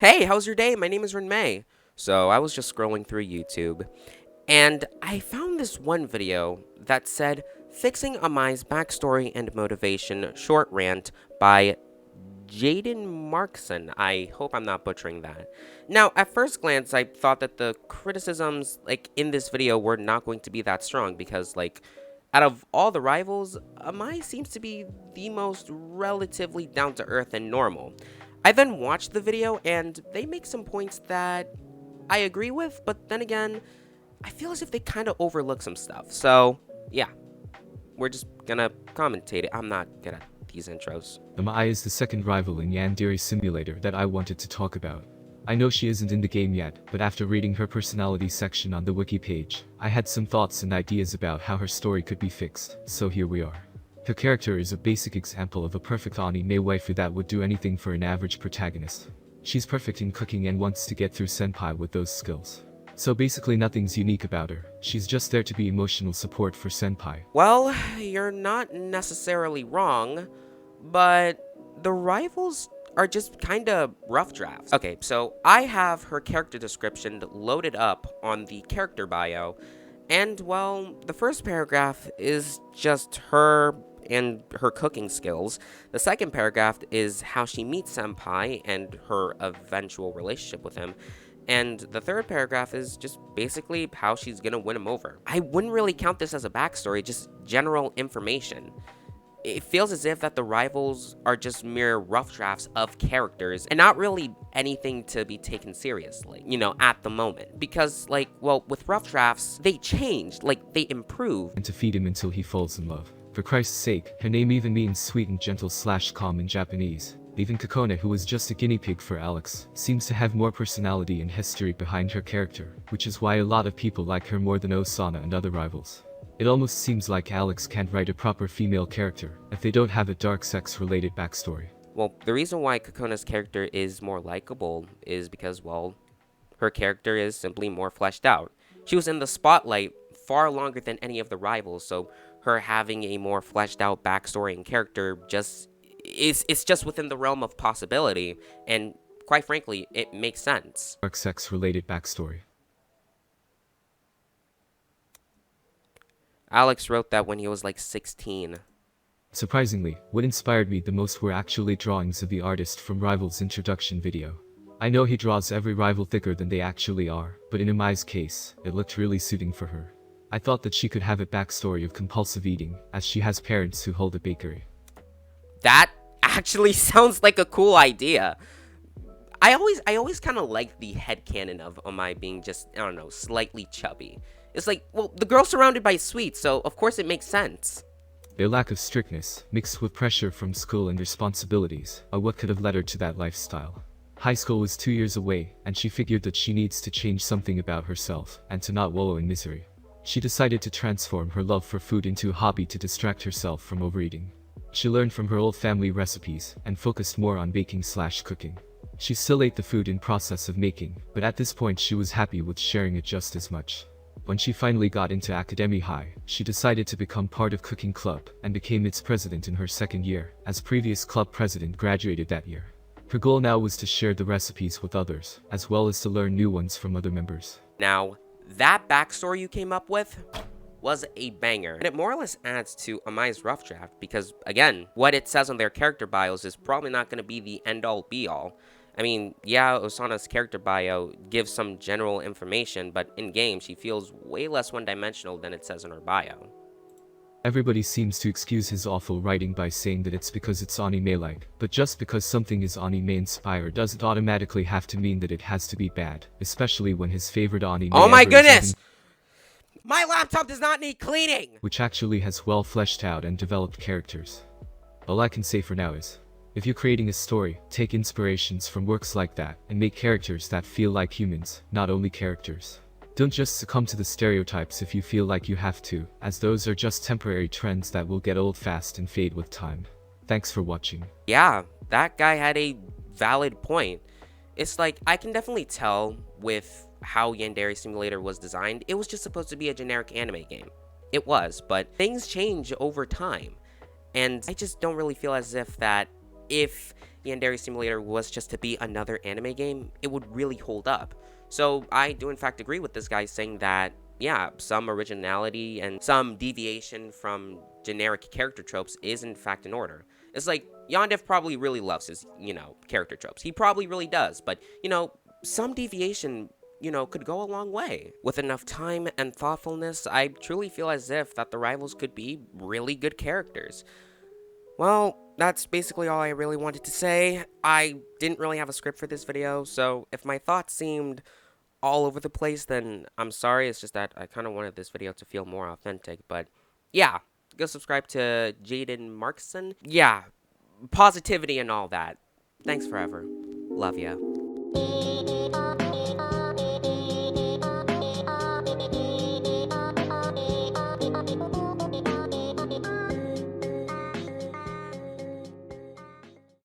Hey, how's your day? My name is Renmei. So I was just scrolling through YouTube, and I found this one video that said, Fixing Amai's Backstory and Motivation Short Rant by Jaden Markson. I hope I'm not butchering that. Now, at first glance, I thought that the criticisms, in this video were not going to be that strong because, out of all the rivals, Amai seems to be the most relatively down-to-earth and normal. I then watched the video, and they make some points that I agree with, but then again, I feel as if they kind of overlook some stuff. So, yeah, we're just gonna commentate it. I'm not good at these intros. Amai is the second rival in Yandere Simulator that I wanted to talk about. I know she isn't in the game yet, but after reading her personality section on the wiki page, I had some thoughts and ideas about how her story could be fixed, so here we are. Her character is a basic example of a perfect anime waifu that would do anything for an average protagonist. She's perfect in cooking and wants to get through senpai with those skills. So basically nothing's unique about her, she's just there to be emotional support for senpai. Well, you're not necessarily wrong, but the rivals are just kinda rough drafts. Okay, so I have her character description loaded up on the character bio, and well, the first paragraph is just her and her cooking skills. The second paragraph is how she meets Senpai and her eventual relationship with him. And the third paragraph is just basically how she's gonna win him over. I wouldn't really count this as a backstory, just general information. It feels as if that the rivals are just mere rough drafts of characters and not really anything to be taken seriously, at the moment. Because, with rough drafts, they change, they improve. And to feed him until he falls in love. For Christ's sake, her name even means sweet and gentle / calm in Japanese. Even Kokona, who was just a guinea pig for Alex, seems to have more personality and history behind her character, which is why a lot of people like her more than Osana and other rivals. It almost seems like Alex can't write a proper female character if they don't have a dark sex-related backstory. Well, the reason why Kokona's character is more likable is because, her character is simply more fleshed out. She was in the spotlight far longer than any of the rivals, so her having a more fleshed out backstory and character it's just within the realm of possibility, and quite frankly, it makes sense. Dark sex-related backstory. Alex wrote that when he was 16. Surprisingly, what inspired me the most were actually drawings of the artist from Rival's introduction video. I know he draws every rival thicker than they actually are, but in Amai's case, it looked really suiting for her. I thought that she could have a backstory of compulsive eating, as she has parents who hold a bakery. That actually sounds like a cool idea. I always kind of like the headcanon of Amai being just, I don't know, slightly chubby. It's the girl's surrounded by sweets, so of course it makes sense. Their lack of strictness, mixed with pressure from school and responsibilities, are what could have led her to that lifestyle. High school was 2 years away, and she figured that she needs to change something about herself, and to not wallow in misery. She decided to transform her love for food into a hobby to distract herself from overeating. She learned from her old family recipes, and focused more on baking / cooking. She still ate the food in process of making, but at this point she was happy with sharing it just as much. When she finally got into Academy High, she decided to become part of Cooking Club, and became its president in her second year, as previous club president graduated that year. Her goal now was to share the recipes with others, as well as to learn new ones from other members. Now, that backstory you came up with was a banger, and it more or less adds to Amai's rough draft because, again, what it says on their character bios is probably not going to be the end-all be-all. I mean, yeah, Osana's character bio gives some general information, but in-game she feels way less one-dimensional than it says in her bio. Everybody seems to excuse his awful writing by saying that it's because it's anime-like, but just because something is anime-inspired doesn't automatically have to mean that it has to be bad, especially when his favorite anime Oh my ever is goodness! My laptop does not need cleaning! which actually has well fleshed out and developed characters. All I can say for now is, if you're creating a story, take inspirations from works like that, and make characters that feel like humans, not only characters. Don't just succumb to the stereotypes if you feel like you have to, as those are just temporary trends that will get old fast and fade with time. Thanks for watching. Yeah, that guy had a valid point. It's I can definitely tell with how Yandere Simulator was designed, it was just supposed to be a generic anime game. It was, but things change over time. And I just don't really feel as if Yandere Simulator was just to be another anime game, it would really hold up. So I do in fact agree with this guy saying that, yeah, some originality and some deviation from generic character tropes is in fact in order. It's like, Yondev probably really loves his, character tropes. He probably really does, but, some deviation, could go a long way. With enough time and thoughtfulness, I truly feel as if that the rivals could be really good characters. Well, that's basically all I really wanted to say. I didn't really have a script for this video, so if my thoughts seemed all over the place, then I'm sorry. It's just that I kind of wanted this video to feel more authentic, but yeah, go subscribe to Jaden Markson. Yeah, positivity and all that. Thanks forever. Love ya.